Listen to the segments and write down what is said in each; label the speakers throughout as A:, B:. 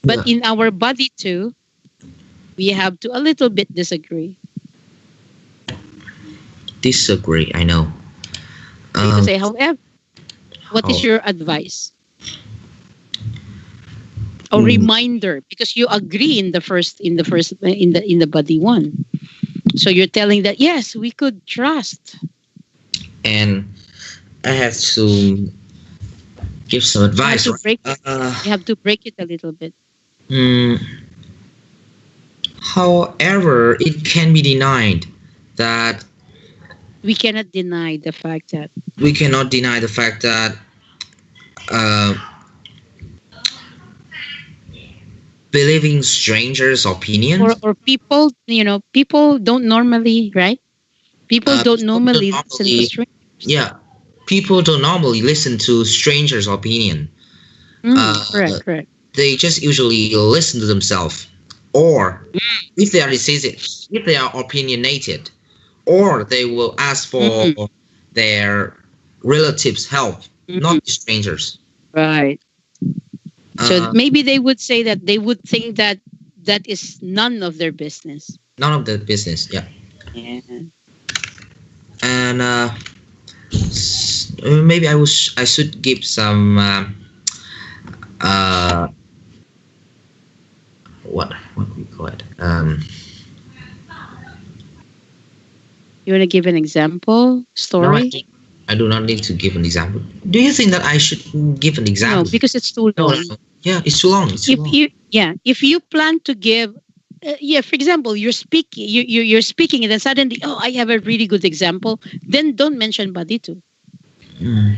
A: But
B: Yeah.
A: in our body too, we have to a little bit disagree.
B: Disagree. I know.
A: So you can
B: Um.
A: say, however, what is
B: How?
A: your advice or
B: Mm,
A: reminder? Because you agree in the body one. So you're telling that yes, we could trust.
B: and I have to give some
A: You have
B: advice,
A: to
B: right?
A: break it. You have to break it a little bit.
B: Mm, however, it can be denied that
A: We cannot deny the fact that
B: we cannot deny the fact that uh, believing strangers' opinions.
A: or people, people don't normally, right? People don't
B: People don't
A: normally listen to
B: normally,
A: strangers.
B: yeah, people don't normally listen to strangers' opinion.
A: Correct,
B: Uh,
A: correct.
B: they just usually listen to themselves, or if they are decisive, if they are opinionated, or they will ask for
A: Mm,
B: their relatives' help,
A: mm,
B: not the strangers.
A: right. So
B: Uh,
A: maybe they would say that they would think that that is none of their business.
B: none of the business, yeah.
A: Yeah.
B: And maybe I should give some uh, what we call it.
A: You want to give an example,
B: No,
A: story?
B: I do not need to give an example. Do you think that I should give an
A: No,
B: example?
A: because it's too
B: No, no,
A: long.
B: no. Yeah, it's too long. It's too
A: If
B: long.
A: you, yeah, if you plan to give, yeah, for example, you're speaking, you're speaking, and then suddenly, oh, I have a really good example. Then don't mention body too.
B: Mm,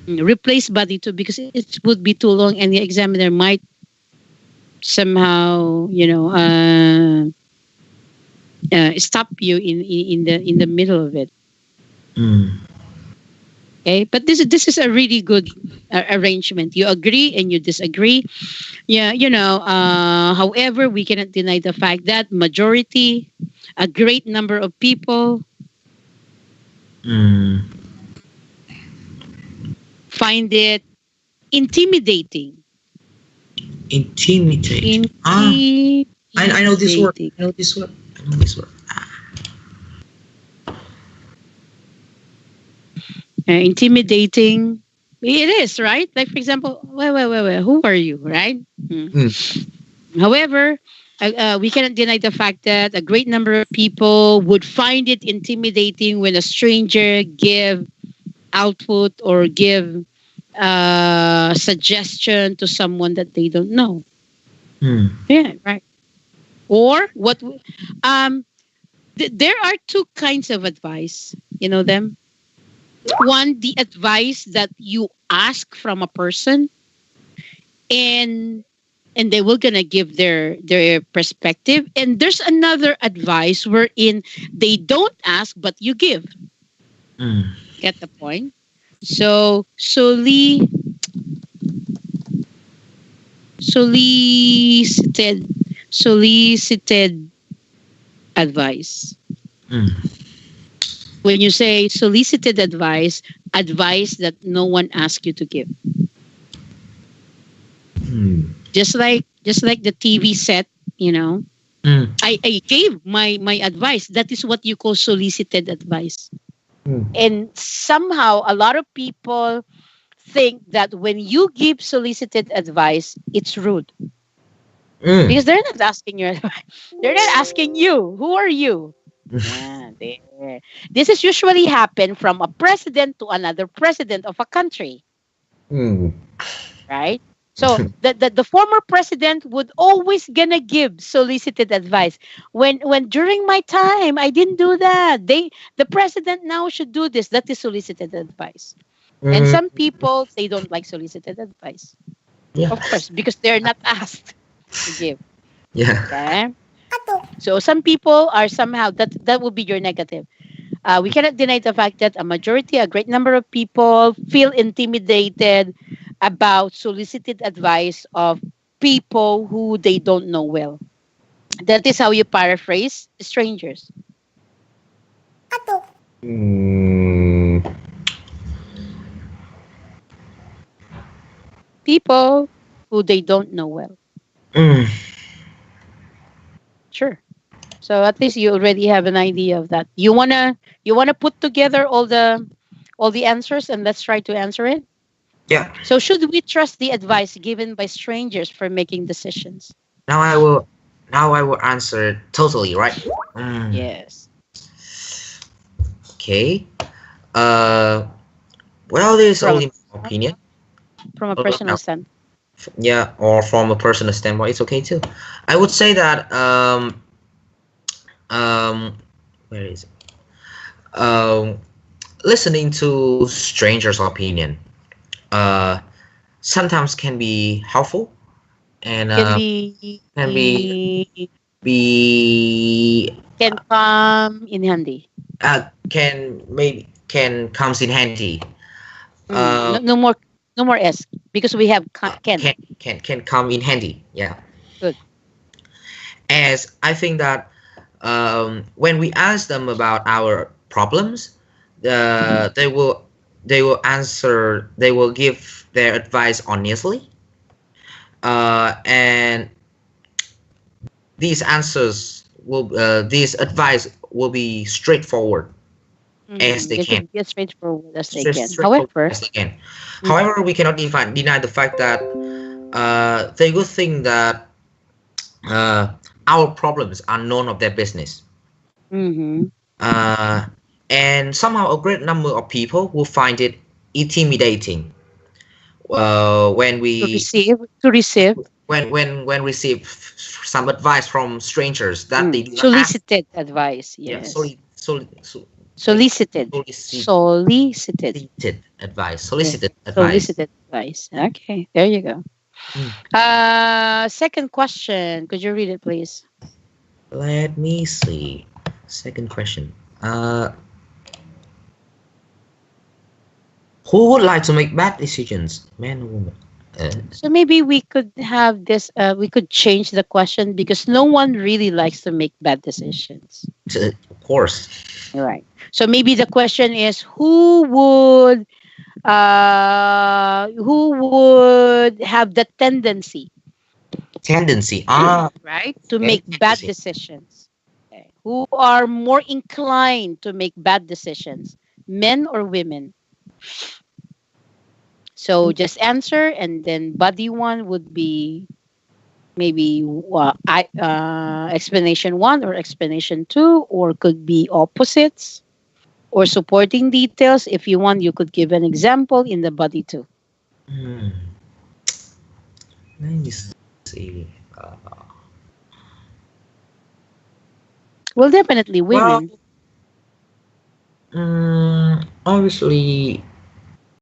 A: Replace body too because it would be too long, and the examiner might somehow, stop you in the middle of it.
B: mm,
A: Okay, but this is a really good arrangement. You agree and you disagree. Yeah, however, we cannot deny the fact that majority, a great number of people
B: mm.
A: find it intimidating.
B: Intimidating. I know this word.
A: Intimidating.
B: I know this word. I know this word.
A: Intimidating. It is, right? Like, for example, wait, who are you, right? Hmm.
B: Mm,
A: However, we cannot deny the fact that a great number of people would find it intimidating when a stranger give output or give suggestion to someone that they don't know.
B: mm,
A: Yeah, right. Or um, there are two kinds of advice. You know them. One, the advice that you ask from a person, and they will gonna give their perspective. And there's another advice wherein they don't ask but you give.
B: mm,
A: Get the point? So solicited solicited advice.
B: mm,
A: When you say solicited advice, advice that no one asked you to give.
B: mm,
A: Just like the TV set, you know.
B: mm,
A: I gave my advice. That is what you call solicited advice.
B: mm,
A: And somehow a lot of people think that when you give solicited advice, it's rude
B: mm.
A: because they're not asking your advice. They're not asking you. Who are you? Yeah, there. This is usually happen from a president to another president of a country,
B: Mm.
A: right? So the former president would always gonna give solicited advice. When during my time I didn't do that. The president now should do this. That is solicited advice. And
B: Mm.
A: some people they don't like solicited advice.
B: Yeah.
A: Of course, because they're not asked to give.
B: Yeah.
A: Okay. So some people are somehow that would be your negative. We cannot deny the fact that a great number of people feel intimidated about solicited advice of people who they don't know well. That is how you paraphrase strangers.
B: Mm.
A: People who they don't know well.
B: Mm,
A: Sure. So at least you already have an idea of that. You wanna put together all the answers and let's try to answer it.
B: yeah.
A: So should we trust the advice given by strangers for making decisions?
B: Now I will. Now I will answer totally right. Mm,
A: Yes.
B: okay. Uh. Well, this is
A: From
B: only my opinion.
A: from a
B: Now,
A: personal stand.
B: yeah, or from a personal standpoint, it's okay too. I would say that um where is it? Listening to strangers' opinion uh sometimes can be helpful and
A: Can
B: can be
A: be
B: be
A: can come in handy.
B: can comes in handy.
A: No,
B: Uh,
A: no more S because we have can.
B: can come in handy. Yeah,
A: Good.
B: as I think that when we ask them about our problems, they will answer. They will give their advice honestly, and these answers will these advice will be straightforward as they
A: They
B: can.
A: should be as straightforward as they can.
B: Straightforward
A: However,
B: as they can.
A: mm,
B: However, we cannot deny the fact that they would think that uh, our problems are none of their business.
A: mm-hmm.
B: Uh, and somehow a great number of people will find it intimidating when
A: to
B: we
A: receive to receive
B: when receive some advice from strangers that they do not ask.
A: solicited advice.
B: Yeah,
A: Yes,
B: like
A: solicited, solicited. Yeah,
B: solicited advice.
A: solicited advice. Okay, there you go.
B: Mm.
A: Second question. Could you read it, please?
B: Let me see. Second question. Who would like to make bad decisions, man or woman? Uh,
A: So maybe we could have this. We could change the question because no one really likes to make bad decisions.
B: of course.
A: Right. So maybe the question is who would have the tendency,
B: Tendency.
A: right, to
B: Okay.
A: make bad
B: Tendency.
A: decisions? Okay. Who are more inclined to make bad decisions, men or women? So just answer, and then buddy one would be maybe explanation one or explanation two, or could be opposites or supporting details. If you want, you could give an example in the body too.
B: Hmm. Let me see.
A: Well, definitely
B: Well,
A: women.
B: obviously,